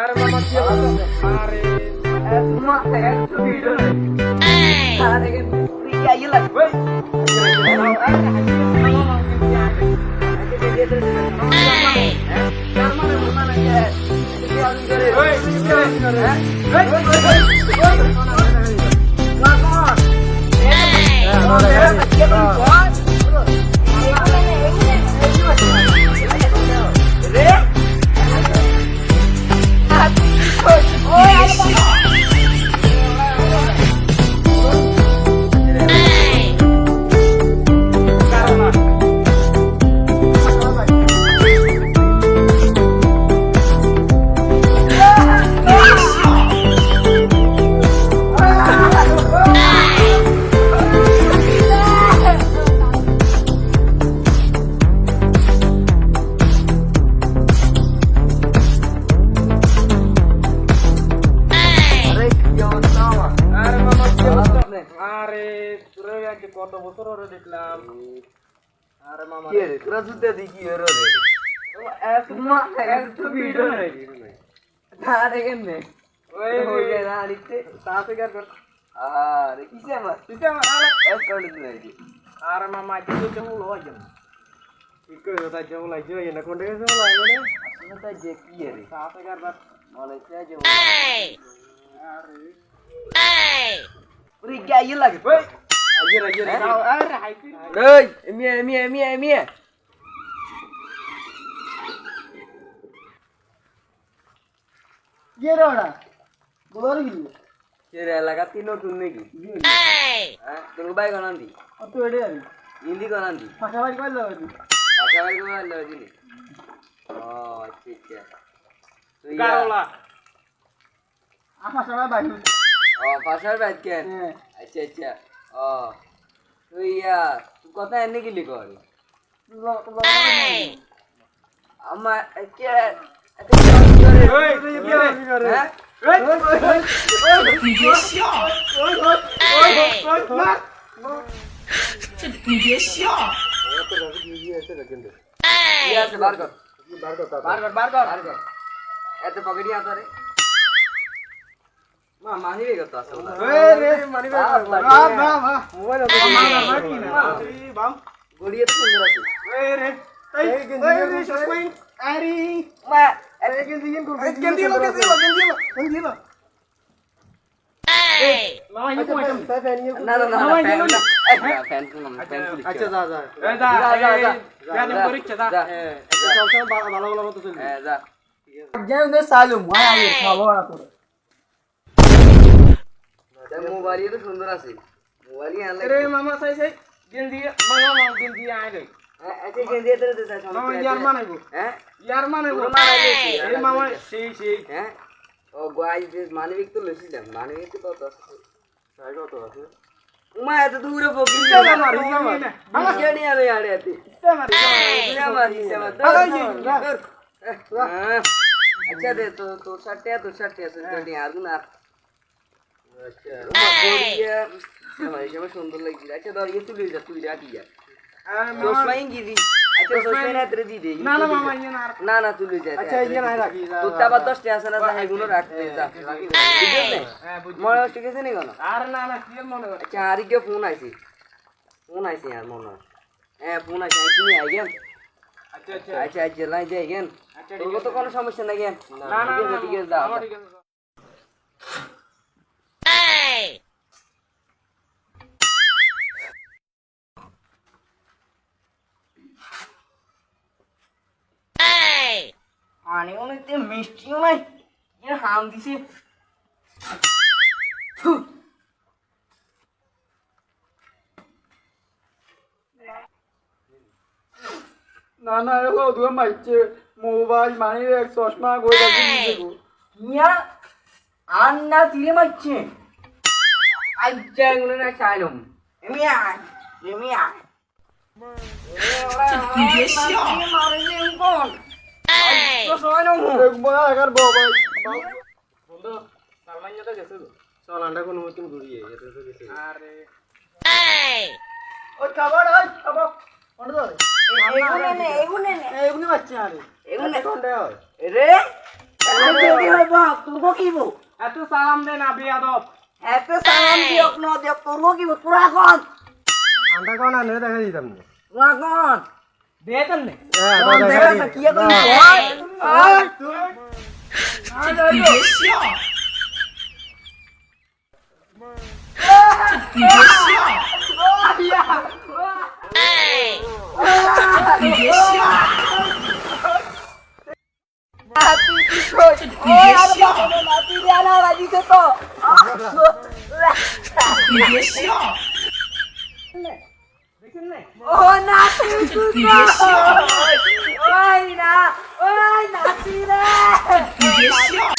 আরে মামা কি হলো? আরে Semua saya itu video. Ada kan pria aja lah. ওই কত বছর হলো দেখলাম। আরে মামা কি রে তোরা জুতা দি কি হলো রে Semua saya itu video. Ada kan nih. ওই हो गया ना निकते সাথে কার কর আরে কিসে আমার কিসে আমার আরে এস করে দিলে কি আরে মামা কি তো হলো আজ কি করে তা জমা লাগে না কোন দিকে জমা লাগে না আসলে তো যে কি রে সাথে কার বাত মানে সে যে আরে পুরি क्या ये लगे ওই আগে আরে হাইছি এই এমিয়া কে রে ওরা বলর কি तेरे एलाका तीनों टुन्ने की हां तुम भाई कोन दी অত এডে আরে हिंदी कोन दी পাশাপাশি কইলো তুই भाषा भाई को लो दी ओ अच्छा तो या কারলা আমার সবাই বাইরে ओ भाषा बात क्या अच्छा ओ तो या तू कथा एने के लिए कर अम्मा क्या ওই কি করে हैं你别笑。 या से बाहर कर बाहर कर ऐसे पकड़िया तो रे मां मानी भी करता है ওই রে মানি বাহ বাহ মোবাইল তো কি না এই বাম गोड़िया तो सुंदर আছে ওই রে এই রে সসমাইন আরে মা আরে গেন্দিলো মামা ইনি কোন আইটেম তাই ফ্যান না মামা ফ্যান গেল না ফ্যান ফ্যান আচ্ছা যা যা যা যা পরীক্ষা যা এটা সবসময় ভালো ভালো মতো চলবে যা গেম দে সালুম আয় আয় খাবো না তোর মোবাইল তো সুন্দর আছে মোবাইল আনলে আরে মামা সাই সাই গেন্দি মামা গেন্দি আয় রে ऐसे गेंदे तेरे देता है মামা ইয়ার মানাইবো हैं ইয়ার মানাইবো পুরো মানাইলে এই মামা সেই हैं ओ गाइस दिस मानविक तो लसी जा मानविक तो कत साइ कत আছে उमा এত দূরে বকি মামা কেনি আরে আরে আতি अच्छा दे तो सट्टे सुन यार ना अच्छा गोड़िया हमारे समय सुंदर लगी अच्छा दर ये तुले जा तुले आती है दोस्माइन की दी अच्छा दोस्माइन है तेरे दी दे না না মামা ইয়ে না ना तुले जा আচ্ছা ইয়ে নাই রাখি তো তাবা 10 টা আছে না তাই গুলো রাখতে যা হ্যাঁ বুঝছি মনে ঠিক আছে নি কোন আর না না কি মনে করে अच्छा आरी के फोन आइছি यार মনে হ্যাঁ ফোন আইছে তুমি আই গেম আচ্ছা আচ্ছা अच्छा अच्छा লাই যাই গেম আচ্ছা তোর তো কোনো সমস্যা নাই গেম না না ঠিক আছে দাও আমার ঠিক আছে পানি অনেক মিষ্টিও নাই এর হাম দিছে না না এগো দুয়া মাইছে মোবাইল মানে এক চশমা গই লাগি দিছে গো ইয়া আন্না দিয়ে মারছে আজ্জা গুলো না চাইলাম এমিয়া你别笑。 মারে যে কোন তো সবাই না একবার আগার বাবাই বন্ধু সালমান যেতে গেছে তো চল আন্ডা কোন মতন ঘুরিয়ে যেতে তো গেছে আরে ও খাবার কোন ধরে এগুনে নে এগুনি বাচ্চা আরে এগুনে কোনটা হয় রে যদি হইব তোর কি বউ এত সালাম দে না বেয়াদব এত সালাম দিয়ক ন দিয়ক তোর কি বউ তোরা কোন আন্ডা কোন আনে দেখা দিতাম না তোরা কোন দে তনে দেখা তো কি করবি这你别笑，你别笑，你别笑，তুই কি কইছ你别笑，তুই জানা লাগিছে তো你别笑， ও না তুই你别笑， ওই না ওই নাতি রে 你别笑。